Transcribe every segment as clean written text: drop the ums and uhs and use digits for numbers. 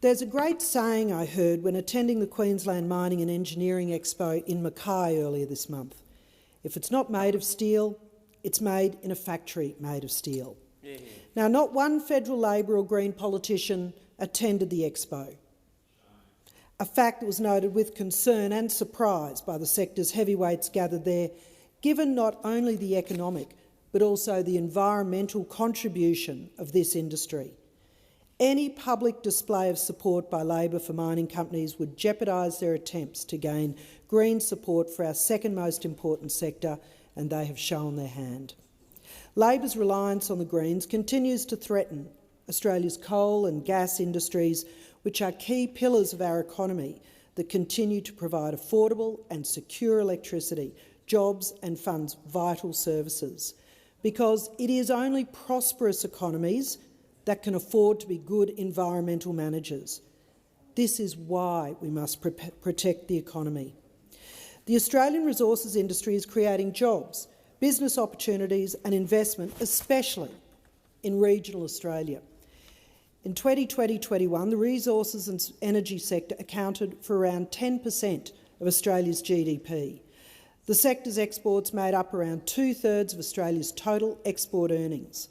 There's a great saying I heard when attending the Queensland Mining and Engineering Expo in Mackay earlier this month. If it's not made of steel, it's made in a factory made of steel. Yeah. Now, not one federal Labor or Green politician attended the expo, a fact that was noted with concern and surprise by the sector's heavyweights gathered there, given not only the economic but also the environmental contribution of this industry. Any public display of support by Labor for mining companies would jeopardise their attempts to gain green support for our second most important sector, and they have shown their hand. Labor's reliance on the Greens continues to threaten Australia's coal and gas industries, which are key pillars of our economy that continue to provide affordable and secure electricity, jobs and fund vital services. Because it is only prosperous economies that can afford to be good environmental managers. This is why we must protect the economy. The Australian resources industry is creating jobs, business opportunities and investment, especially in regional Australia. In 2020-21, the resources and energy sector accounted for around 10% of Australia's GDP. The sector's exports made up around 2/3 of Australia's total export earnings.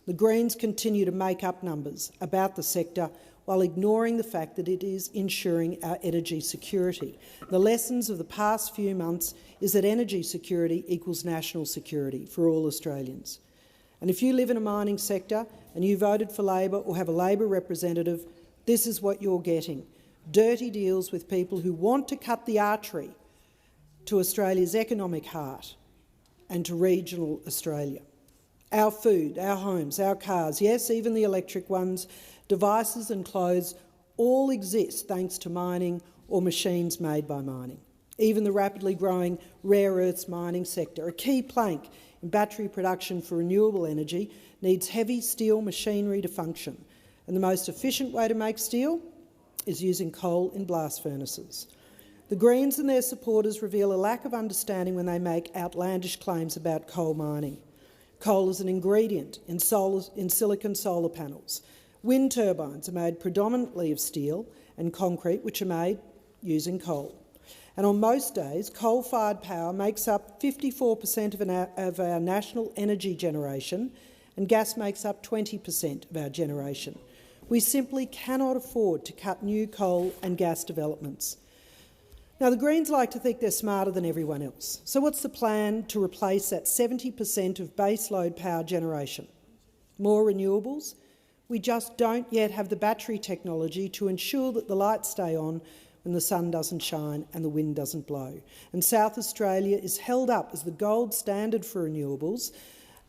The Greens continue to make up numbers about the sector while ignoring the fact that it is ensuring our energy security. The lessons of the past few months is that energy security equals national security for all Australians. And if you live in a mining sector and you voted for Labor or have a Labor representative, this is what you're getting: dirty deals with people who want to cut the artery to Australia's economic heart and to regional Australia. Our food, our homes, our cars, yes, even the electric ones, devices and clothes all exist thanks to mining or machines made by mining. Even the rapidly growing rare earths mining sector, a key plank in battery production for renewable energy, needs heavy steel machinery to function, and the most efficient way to make steel is using coal in blast furnaces. The Greens and their supporters reveal a lack of understanding when they make outlandish claims about coal mining. Coal is an ingredient in silicon solar panels. Wind turbines are made predominantly of steel and concrete, which are made using coal. And on most days, coal-fired power makes up 54% of our national energy generation, and gas makes up 20% of our generation. We simply cannot afford to cut new coal and gas developments. Now, the Greens like to think they're smarter than everyone else. So what's the plan to replace that 70% of baseload power generation? More renewables? We just don't yet have the battery technology to ensure that the lights stay on when the sun doesn't shine and the wind doesn't blow. And South Australia is held up as the gold standard for renewables,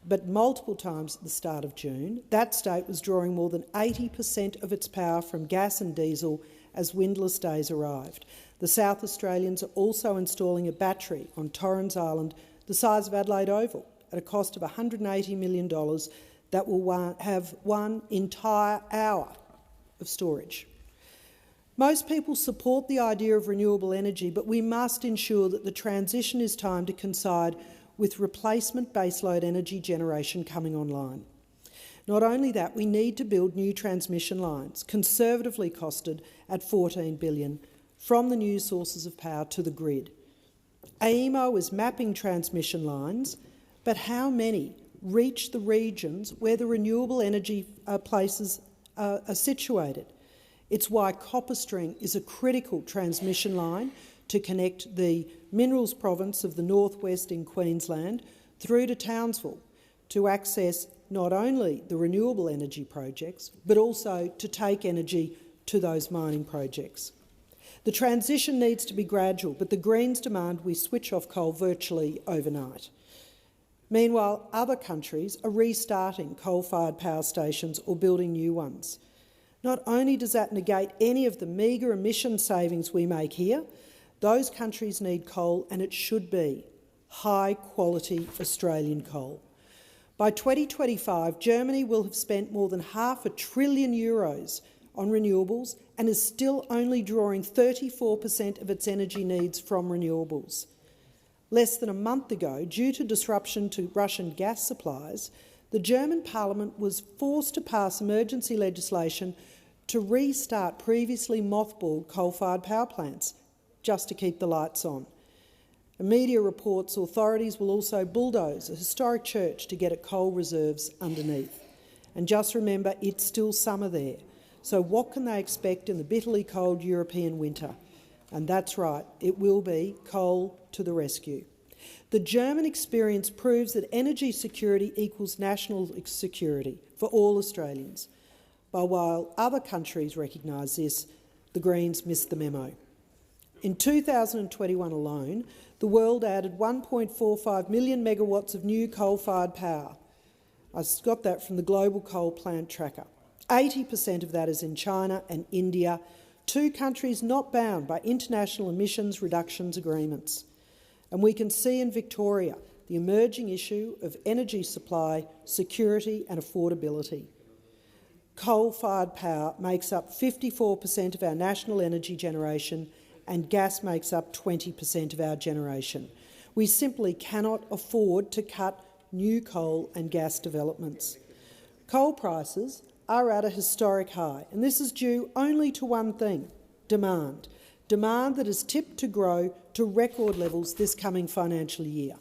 but multiple times at the start of June, that state was drawing more than 80% of its power from gas and diesel as windless days arrived. The South Australians are also installing a battery on Torrens Island the size of Adelaide Oval at a cost of $180 million that will have one entire hour of storage. Most people support the idea of renewable energy, but we must ensure that the transition is timed to coincide with replacement baseload energy generation coming online. Not only that, we need to build new transmission lines, conservatively costed at $14 billion, from the new sources of power to the grid. AEMO is mapping transmission lines, but how many reach the regions where the renewable energy places are situated? It's why Copper String is a critical transmission line to connect the minerals province of the northwest in Queensland through to Townsville to access not only the renewable energy projects, but also to take energy to those mining projects. The transition needs to be gradual, but the Greens demand we switch off coal virtually overnight. Meanwhile, other countries are restarting coal-fired power stations or building new ones. Not only does that negate any of the meagre emission savings we make here, those countries need coal, and it should be high-quality Australian coal. By 2025, Germany will have spent more than €500 billion on renewables and is still only drawing 34% of its energy needs from renewables. Less than a month ago, due to disruption to Russian gas supplies, the German parliament was forced to pass emergency legislation to restart previously mothballed coal-fired power plants, just to keep the lights on. And media reports authorities will also bulldoze a historic church to get at coal reserves underneath. And just remember, it's still summer there. So what can they expect in the bitterly cold European winter? And that's right, it will be coal to the rescue. The German experience proves that energy security equals national security for all Australians. But while other countries recognise this, the Greens missed the memo. In 2021 alone, the world added 1.45 million megawatts of new coal-fired power. I got that from the Global Coal Plant Tracker. 80% of that is in China and India, two countries not bound by international emissions reductions agreements. And we can see in Victoria the emerging issue of energy supply, security and affordability. Coal-fired power makes up 54% of our national energy generation, and gas makes up 20% of our generation. We simply cannot afford to cut new coal and gas developments. Coal prices are at a historic high, and this is due only to one thing: demand. Demand that is tipped to grow to record levels this coming financial year.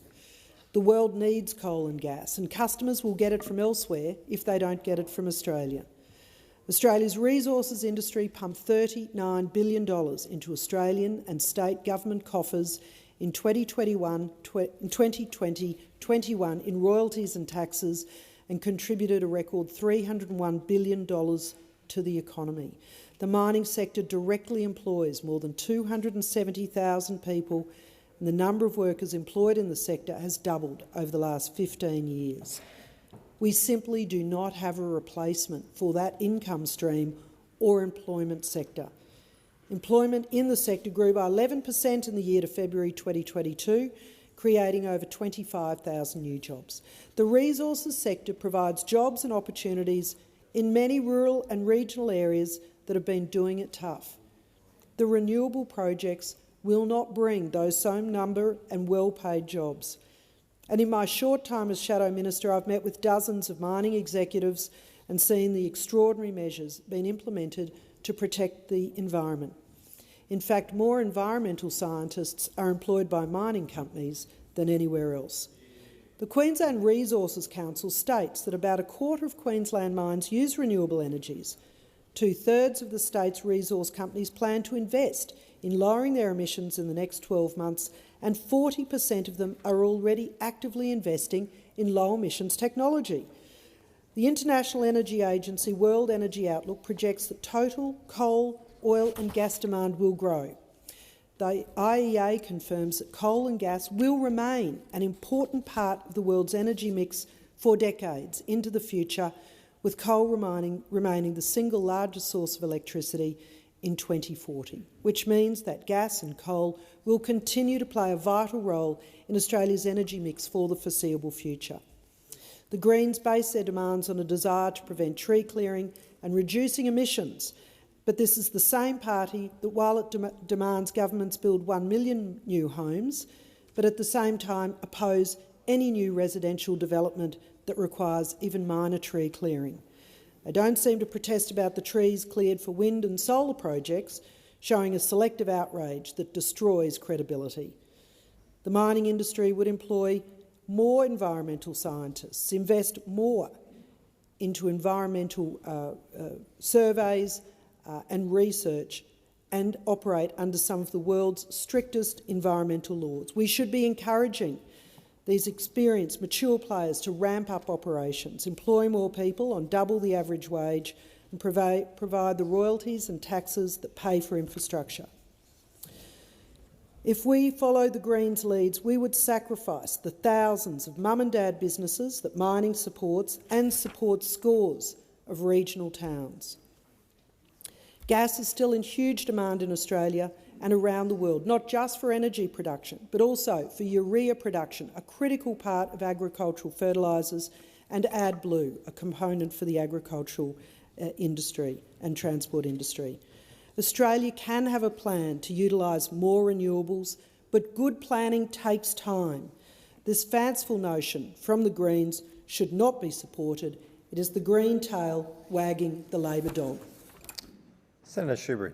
The world needs coal and gas, and customers will get it from elsewhere if they don't get it from Australia. Australia's resources industry pumped $39 billion into Australian and state government coffers in 2020-21 in royalties and taxes, and contributed a record $301 billion to the economy. The mining sector directly employs more than 270,000 people, and the number of workers employed in the sector has doubled over the last 15 years. We simply do not have a replacement for that income stream or employment sector. Employment in the sector grew by 11% in the year to February 2022, creating over 25,000 new jobs. The resources sector provides jobs and opportunities in many rural and regional areas that have been doing it tough. The renewable projects will not bring those same number and well-paid jobs. And in my short time as Shadow Minister, I've met with dozens of mining executives and seen the extraordinary measures being implemented to protect the environment. In fact, more environmental scientists are employed by mining companies than anywhere else. The Queensland Resources Council states that about a quarter of Queensland mines use renewable energies. 2/3 of the state's resource companies plan to invest in lowering their emissions in the next 12 months, and 40% of them are already actively investing in low-emissions technology. The International Energy Agency World Energy Outlook projects that total coal, oil and gas demand will grow. The IEA confirms that coal and gas will remain an important part of the world's energy mix for decades into the future, with coal remaining the single largest source of electricity in 2040, which means that gas and coal will continue to play a vital role in Australia's energy mix for the foreseeable future. The Greens base their demands on a desire to prevent tree clearing and reducing emissions, but this is the same party that, while it demands governments build 1 million new homes, but at the same time oppose any new residential development that requires even minor tree clearing. They don't seem to protest about the trees cleared for wind and solar projects, showing a selective outrage that destroys credibility. The mining industry would employ more environmental scientists, invest more into environmental surveys and research, and operate under some of the world's strictest environmental laws. We should be encouraging these experienced, mature players to ramp up operations, employ more people on double the average wage, and provide the royalties and taxes that pay for infrastructure. If we follow the Greens' leads, we would sacrifice the thousands of mum and dad businesses that mining supports and supports scores of regional towns. Gas is still in huge demand in Australia and around the world, not just for energy production, but also for urea production, a critical part of agricultural fertilisers, and AdBlue, a component for the agricultural industry and transport industry. Australia can have a plan to utilise more renewables, but good planning takes time. This fanciful notion from the Greens should not be supported. It is the green tail wagging the Labor dog. Senator Shoebridge.